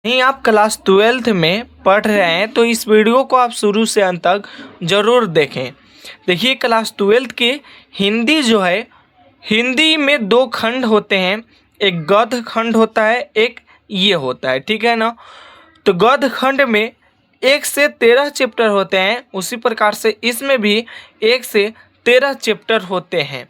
नहीं, आप class 12th में पढ़ रहे हैं तो इस वीडियो को आप शुरू से अंत तक ज़रूर देखें। देखिए, क्लास 12th के हिंदी जो है, हिंदी में दो खंड होते हैं। एक गद्य खंड होता है, एक ये होता है, ठीक है ना। तो गद्य खंड में 1 से 13 चैप्टर होते हैं, उसी प्रकार से इसमें भी 1 से 13 चैप्टर होते हैं।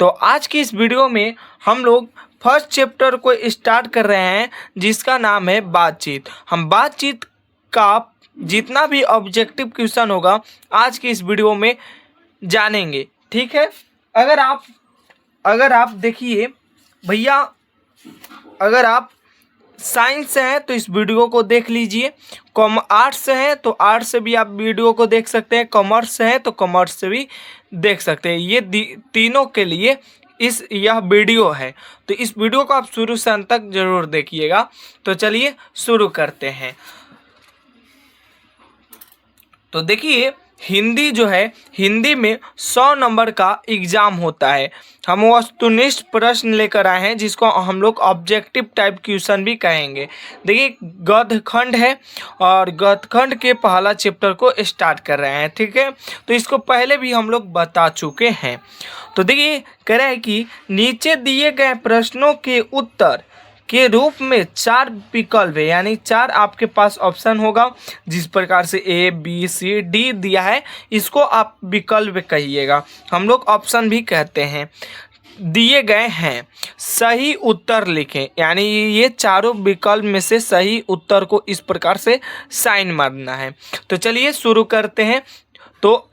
तो आज की इस वीडियो में हम लोग फर्स्ट चैप्टर को स्टार्ट कर रहे हैं, जिसका नाम है बातचीत। हम बातचीत का जितना भी ऑब्जेक्टिव क्वेश्चन होगा आज की इस वीडियो में जानेंगे, ठीक है। अगर आप देखिए भैया, अगर आप साइंस से हैं तो इस वीडियो को देख लीजिए। आर्ट्स से हैं तो आर्ट्स से भी आप वीडियो को देख सकते हैं। कॉमर्स से हैं तो कॉमर्स से भी देख सकते हैं। ये तीनों के लिए यह वीडियो है, तो इस वीडियो को आप शुरू से अंत तक जरूर देखिएगा। तो चलिए शुरू करते हैं। तो देखिए, हिंदी जो है, हिंदी में 100 नंबर का एग्ज़ाम होता है। हम वस्तुनिष्ठ प्रश्न लेकर आए हैं, जिसको हम लोग ऑब्जेक्टिव टाइप क्वेश्चन भी कहेंगे। देखिए, गद्य खंड है और गद्य खंड के पहला चैप्टर को स्टार्ट कर रहे हैं, ठीक है। तो इसको पहले भी हम लोग बता चुके हैं। तो देखिए, कह रहे हैं कि नीचे दिए गए प्रश्नों के उत्तर के रूप में 4 विकल्प है, यानी 4 आपके पास ऑप्शन होगा। जिस प्रकार से A B C D दिया है, इसको आप विकल्प कहिएगा, हम लोग ऑप्शन भी कहते हैं। दिए गए हैं, सही उत्तर लिखें, यानी ये चारों विकल्प में से सही उत्तर को इस प्रकार से साइन मारना है। तो चलिए शुरू करते हैं। तो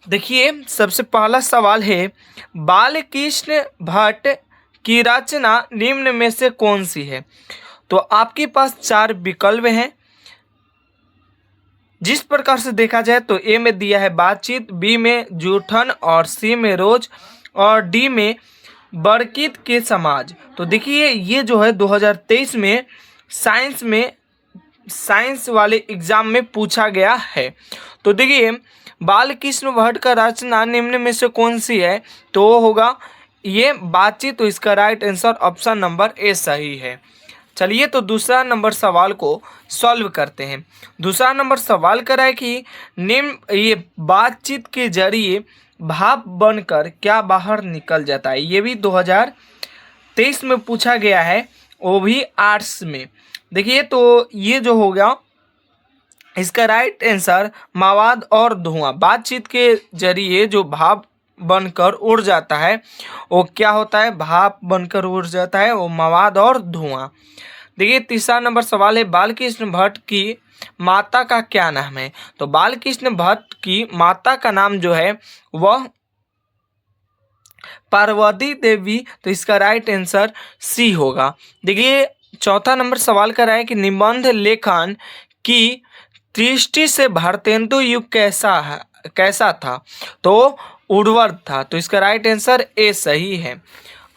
देखिए, सबसे पहला सवाल है, बालकृष्ण भट्ट की रचना निम्न में से कौन सी है। तो आपके पास 4 विकल्प हैं। जिस प्रकार से देखा जाए तो ए में दिया है बातचीत, बी में जूठन और सी में रोज और डी में बरकित के समाज। तो देखिए, ये जो है 2023 में साइंस वाले एग्जाम में पूछा गया है। तो देखिए, बालकृष्ण भट्ट का रचना निम्न में से कौन सी है, तो वो होगा ये बातचीत। तो इसका right answer option number A सही है। चलिए, तो दूसरा नंबर सवाल को सॉल्व करते हैं। दूसरा नंबर सवाल करा है कि निम्न ये बातचीत के जरिए भाव बनकर क्या बाहर निकल जाता है। ये भी 2023 में पूछा गया है, वो भी आर्ट्स में। देखिए, तो ये जो हो गया, इसका राइट आंसर मवाद और धुआं। बातचीत के जरिए जो भाव बनकर उड़ जाता है, वो क्या होता है, भाप बनकर उड़ जाता है, वो मवाद और धुआं। देखिए, तीसरा नंबर सवाल है, बालकृष्ण भट्ट की माता का क्या नाम है। तो बालकृष्ण भट्ट की माता का नाम जो है वह पार्वती देवी। तो इसका राइट आंसर सी होगा। देखिए, चौथा नंबर सवाल कर रहा है कि निबंध लेखन की दृष्टि से भारतेंदु युग कैसा था। तो उर्वर था। तो इसका राइट आंसर ए सही है।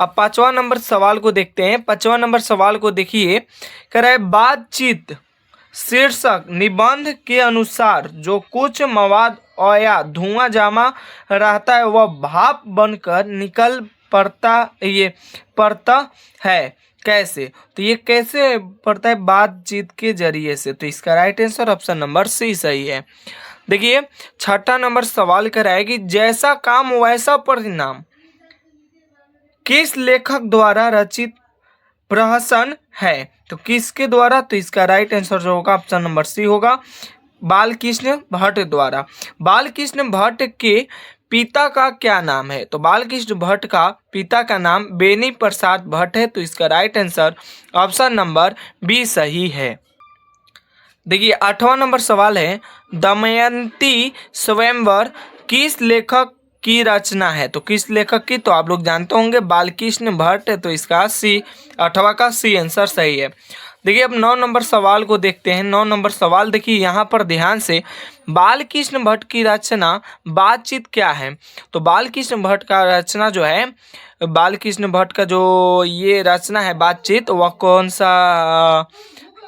अब 5वां नंबर सवाल को देखते हैं। 5वां नंबर सवाल को देखिए, कह रहा है बातचीत शीर्षक निबंध के अनुसार जो कुछ मवाद या धुआं जमा रहता है वह भाप बनकर निकल पड़ता है, कैसे। तो ये कैसे पड़ता है, बातचीत के जरिए से। तो इसका right answer option number C सही है। देखिए, छठा नंबर सवाल कर रहा है कि जैसा काम वैसा परिणाम किस लेखक द्वारा रचित प्रहसन है। तो किसके द्वारा, तो इसका राइट आंसर जो होगा ऑप्शन नंबर सी होगा, बालकृष्ण भट्ट द्वारा। बालकृष्ण भट्ट के पिता का क्या नाम है। तो बालकृष्ण भट्ट का पिता का नाम बेनी प्रसाद भट्ट है। तो इसका right answer option number B सही है। देखिए, 8वां नंबर सवाल है, दमयंती स्वयंवर किस लेखक की रचना है। तो किस लेखक की, तो आप लोग जानते होंगे बालकृष्ण भट्ट है। तो इसका सी, 8वां का सी आंसर सही है। देखिए, अब 9 नंबर सवाल को देखते हैं। 9 नंबर सवाल देखिए, यहाँ पर ध्यान से, बालकृष्ण भट्ट की रचना बातचीत क्या है। तो बालकृष्ण भट्ट का रचना जो है, बालकृष्ण भट्ट का जो ये रचना है बातचीत, वह कौन सा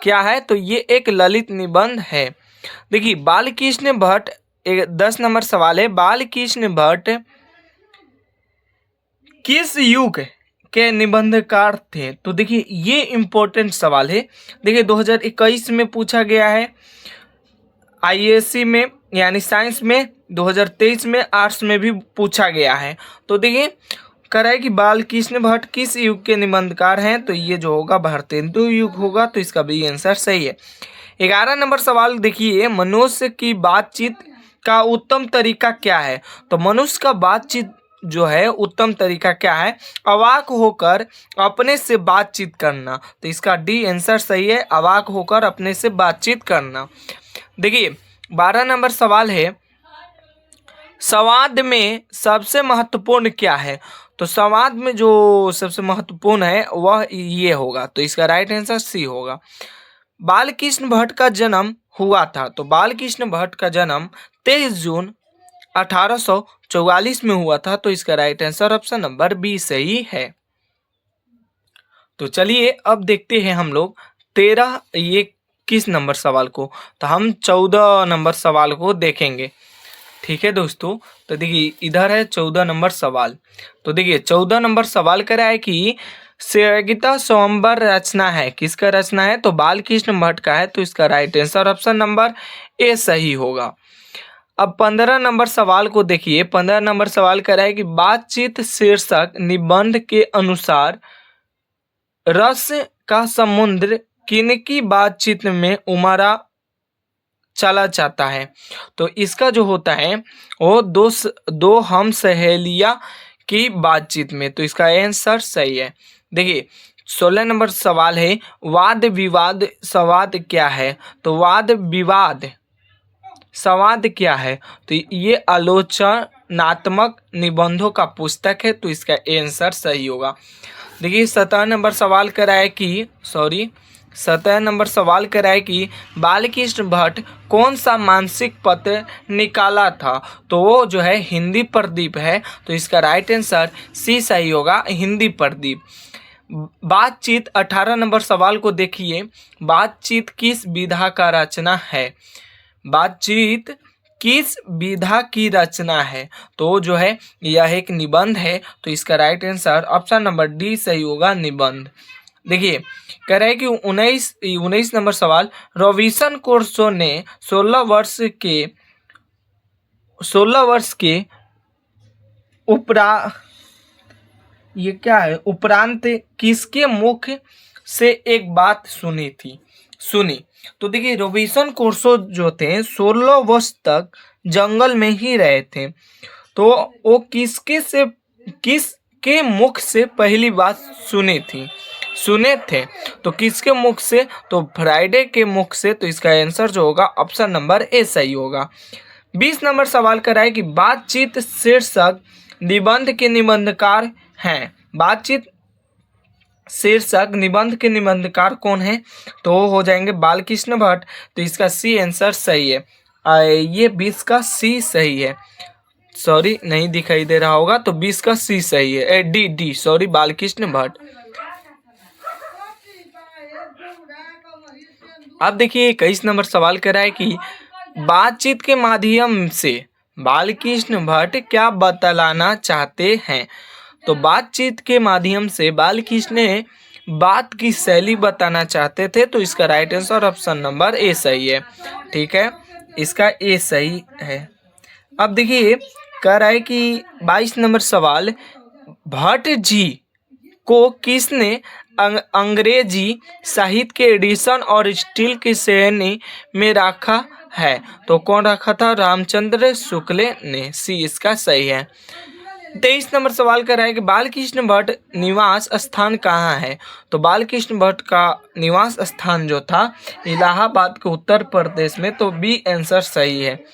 क्या है, तो ये एक ललित निबंध है। देखिए, बालकृष्ण भट्ट 10 नंबर सवाल है, बालकृष्ण भट्ट के निबंधकार थे? तो देखिए ये इम्पोर्टेंट सवाल है। देखिए 2021 में पूछा गया है आईएएससी में यानी साइंस में, 2023 में आर्ट्स में भी पूछा गया है। तो देखिए कराए कि बालकृष्ण भट्ट किस युग के निबंधकार हैं? तो ये जो होगा भारतेंदु युग होगा, तो इसका भी आंसर सही है। 11 नंबर सवाल देखिए, मनुष्य की बातचीत का उत्तम तरीका क्या है? तो मनुष्य का बातचीत जो है उत्तम तरीका क्या है? अवाक होकर अपने से बातचीत करना। तो इसका डी आंसर सही है, अवाक होकर अपने से बातचीत करना। देखिए 12 नंबर सवाल है, संवाद में सबसे महत्वपूर्ण क्या है? तो संवाद में जो सबसे महत्वपूर्ण है वह ये होगा, तो इसका राइट आंसर सी होगा। बालकृष्ण भट्ट का जन्म हुआ था? तो बालकृष्ण भट्ट का जन्म 23 जून 1844 में हुआ था, तो इसका right answer option number B सही है। तो चलिए अब देखते हैं हम लोग 13 ये किस नंबर सवाल को, तो हम 14 नंबर सवाल को देखेंगे। ठीक है दोस्तों, तो देखिए इधर है 14 नंबर सवाल। तो देखिए 14 नंबर सवाल करा है कि संगीता स्वयंवर रचना है, किसका रचना है? तो बालकृष्ण भट्ट का है, तो इसका right answer option number A सही होगा। अब 15 नंबर सवाल को देखिए। 15 नंबर सवाल करा है कि बातचीत शीर्षक निबंध के अनुसार रस का समुद्र किनकी बातचीत में उमड़ा चला जाता है? तो इसका जो होता है वो दो हम सहेलियां की बातचीत में, तो इसका आंसर सही है। देखिए 16 नंबर सवाल है, वाद विवाद संवाद क्या है? तो वाद विवाद संवाद क्या है? तो ये आलोचनात्मक निबंधों का पुस्तक है, तो इसका आंसर सही होगा। देखिए 17 नंबर सवाल कराए कि 17 नंबर सवाल कराए कि बालकृष्ण भट्ट कौन सा मासिक पत्र निकाला था? तो वो जो है हिंदी प्रदीप है, तो इसका राइट आंसर सी सही होगा, हिंदी प्रदीप। बातचीत 18 नंबर सवाल को देखिए, बातचीत किस विधा का रचना है? बातचीत किस विधा की रचना है? तो जो है यह एक निबंध है, तो इसका right answer option number D सही होगा, निबंध। देखिए कह रहे हैं कि 19 नंबर सवाल, रॉबिन्सन क्रूसो ने 16 वर्ष के उपरांत किसके मुख से एक बात सुनी? तो देखिए रॉबिन्सन क्रूसो जो थे 16 वर्ष तक जंगल में ही रहे थे, तो वो किसके मुख से पहली बात सुने थे? तो किसके मुख से? तो फ्राइडे के मुख से, तो इसका आंसर जो होगा ऑप्शन नंबर ए सही होगा। 20 नंबर सवाल कराए कि बातचीत शीर्षक निबंध के निबंधकार हैं। बातचीत शीर्षक निबंध के निबंधकार कौन है? तो हो जाएंगे बालकृष्ण भट्ट, तो इसका सी आंसर सही है। ये 20 का सी सही है, सॉरी नहीं दिखाई दे रहा होगा, तो 20 का सी सही है, डी सॉरी बालकृष्ण भट्ट। अब देखिए 21 नंबर सवाल करा है कि बातचीत के माध्यम से बालकृष्ण भट्ट क्या बतलाना चाहते हैं? तो बातचीत के माध्यम से बालकृष्ण ने बात की शैली बताना चाहते थे, तो इसका right answer option number A सही है। ठीक है, इसका ए सही है। अब देखिए कह रहा है कि 22 नंबर सवाल, भट्ट जी को किसने अंग्रेजी साहित्य के एडिशन और स्टील की श्रेणी में रखा है? तो कौन रखा था? रामचंद्र शुक्ल ने, सी इसका सही है। 23 नंबर सवाल कर रहा है कि बालकृष्ण भट्ट निवास स्थान कहाँ है? तो बालकृष्ण भट्ट का निवास स्थान जो था इलाहाबाद के उत्तर प्रदेश में, तो बी आंसर सही है।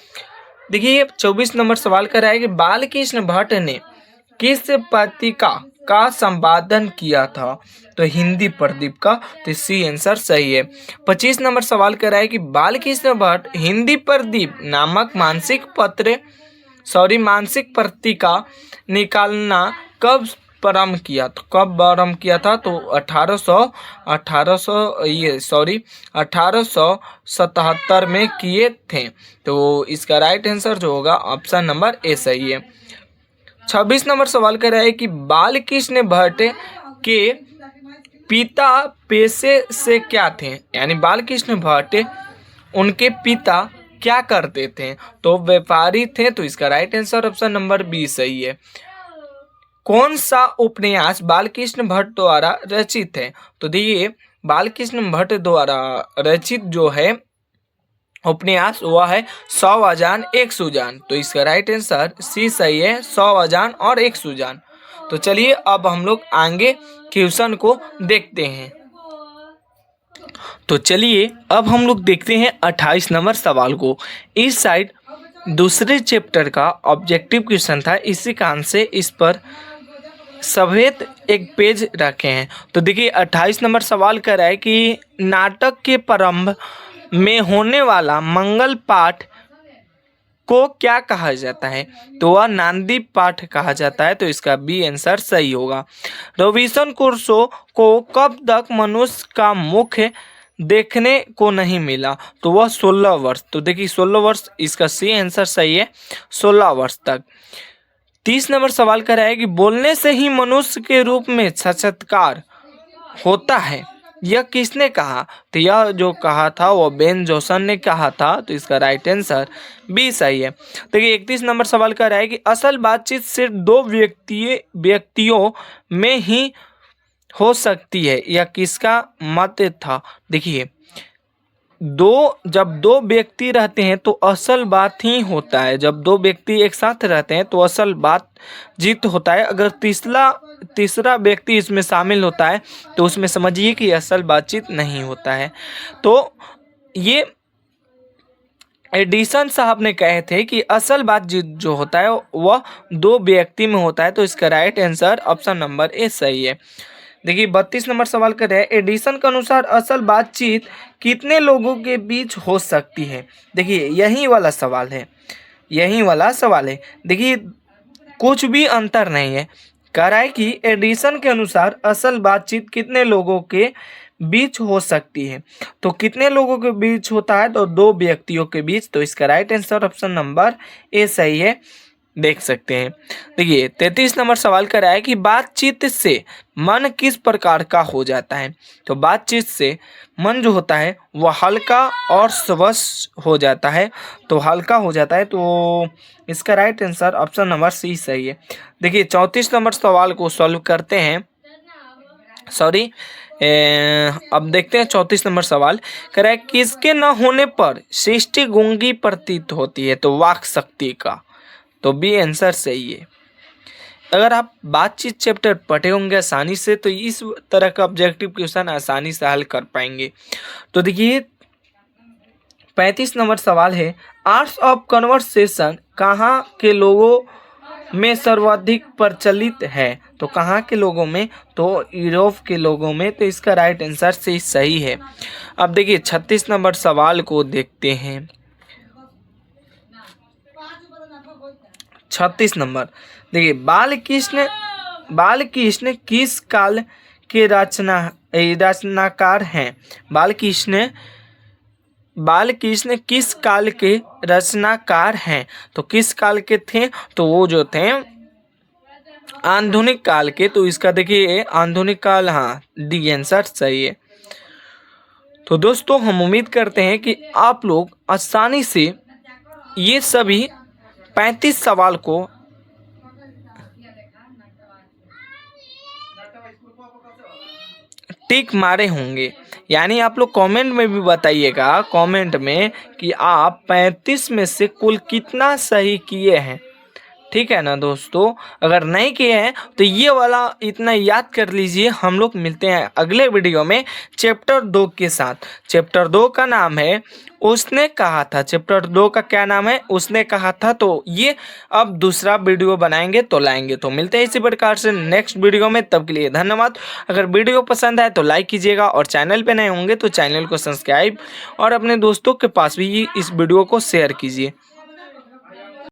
देखिए 24 नंबर सवाल कर रहा है कि बालकृष्ण भट्ट ने किस पत्रिका का संपादन किया था? तो हिंदी प्रदीप का, तो सी आंसर सही है। 25 नंबर सवाल कर रहा है कि बालकृष्ण भट्ट हिंदी प्रदीप नामक मासिक पत्रिका निकालना कब प्रारंभ किया? तो कब प्रारंभ किया था? तो 1877 में किए थे, तो इसका राइट आंसर जो होगा ऑप्शन नंबर ए सही है। 26 नंबर सवाल कर रहा है कि बालकृष्ण भट्ट के पिता पेशे से क्या थे, यानी बालकृष्ण भट्ट उनके पिता क्या करते थे, तो व्यापारी थे। तो इसका right answer option number B सही है। कौन सा उपन्यास बालकृष्ण भट्ट द्वारा रचित है, तो देखिए बालकृष्ण भट्ट द्वारा रचित जो है उपन्यास वह है 100 अजान एक सुजान। तो इसका राइट आंसर सी सही है, 100 अजान और एक सुजान। तो चलिए अब हम लोग आगे क्वेश्चन को देखते हैं। तो चलिए अब हम लोग देखते हैं 28 नंबर सवाल को। इस साइड दूसरे चैप्टर का ऑब्जेक्टिव क्वेश्चन था, इसी कारण से इस पर सफेद एक पेज रखे हैं। तो देखिए 28 नंबर सवाल कर रहा है कि नाटक के प्रारंभ में होने वाला मंगल पाठ को क्या कहा जाता है, तो वह नांदी पाठ कहा जाता है। तो इसका बी आंसर सही होगा। रॉबिन्सन क्रूसो को कब तक मनुष्य का मुख देखने को नहीं मिला, तो वह 16 वर्ष। तो देखिए 16 वर्ष, इसका सी आंसर सही है, 16 वर्ष तक। 30 नंबर सवाल कर रहा है कि बोलने से ही मनुष्य के रूप में साक्षात्कार होता है, यह किसने कहा, तो यह जो कहा था वो बेन जोंसन ने कहा था। तो इसका राइट आंसर बी सही है। देखिए 31 नंबर सवाल कर रहा है कि असल बातचीत सिर्फ दो व्यक्तियों में ही हो सकती है, यह किसका मत था। देखिए जब दो व्यक्ति रहते हैं तो असल बात ही होता है, जब दो व्यक्ति एक साथ रहते हैं तो असल बातचीत होता है। अगर तीसरा व्यक्ति इसमें शामिल होता है तो उसमें समझिए कि असल बातचीत नहीं होता है। तो ये एडिसन साहब ने कहे थे कि असल बातचीत जो होता है वह दो व्यक्ति में होता है। तो इसका right answer option number A सही है। देखिए 32 नंबर सवाल कर रहे हैं, एडिसन के अनुसार असल बातचीत कितने लोगों के बीच हो सकती है। देखिए यही वाला सवाल है, देखिए कुछ भी अंतर नहीं है। कह रहा है कि एडिसन के अनुसार असल बातचीत कितने लोगों के बीच हो सकती है, तो कितने लोगों के बीच होता है, तो दो व्यक्तियों के बीच। तो इसका right answer option number A सही है, देख सकते हैं। देखिए 33 नंबर सवाल कर रहा है कि बातचीत से मन किस प्रकार का हो जाता है, तो बातचीत से मन जो होता है वह हल्का और स्वस्थ हो जाता है, तो हल्का हो जाता है। तो इसका right answer option number C सही है। देखिए 34 नंबर सवाल को सॉल्व करते हैं, अब देखते हैं 34 नंबर सवाल कह रहा है किसके न होने पर सृष्टि गूंगी प्रतीत होती है, तो वाक शक्ति का। तो बी आंसर सही है। अगर आप बातचीत चैप्टर पढ़े होंगे आसानी से तो इस तरह का ऑब्जेक्टिव क्वेश्चन आसानी से हल कर पाएंगे। तो देखिए 35 नंबर सवाल है, आर्ट्स ऑफ कन्वर्सेशन कहाँ के लोगों में सर्वाधिक प्रचलित है, तो कहाँ के लोगों में, तो यूरोप के लोगों में। तो इसका राइट आंसर से सही है। अब देखिए 36 नंबर सवाल को देखते हैं। 36 नंबर देखिए बालकृष्ण किस काल के रचनाकार हैं, बालकृष्ण किस काल के रचनाकार हैं, तो किस काल के थे, तो वो जो थे आधुनिक काल के। तो इसका देखिए आधुनिक काल, हाँ डी आंसर सही है। तो दोस्तों हम उम्मीद करते हैं कि आप लोग आसानी से ये सभी 35 सवाल को टिक मारे होंगे, यानी आप लोग कमेंट में भी बताइएगा कमेंट में कि आप 35 में से कुल कितना सही किए हैं, ठीक है ना दोस्तों। अगर नहीं किए हैं तो ये वाला इतना याद कर लीजिए। हम लोग मिलते हैं अगले वीडियो में चैप्टर 2 के साथ। चैप्टर 2 का नाम है उसने कहा था, चैप्टर 2 का क्या नाम है, उसने कहा था। तो ये अब दूसरा वीडियो बनाएंगे तो लाएंगे। तो मिलते हैं इसी प्रकार से नेक्स्ट वीडियो में, तब के लिए धन्यवाद। अगर वीडियो पसंद आए तो लाइक कीजिएगा और चैनल पे नए होंगे तो चैनल को सब्सक्राइब और अपने दोस्तों के पास भी इस वीडियो को शेयर कीजिए।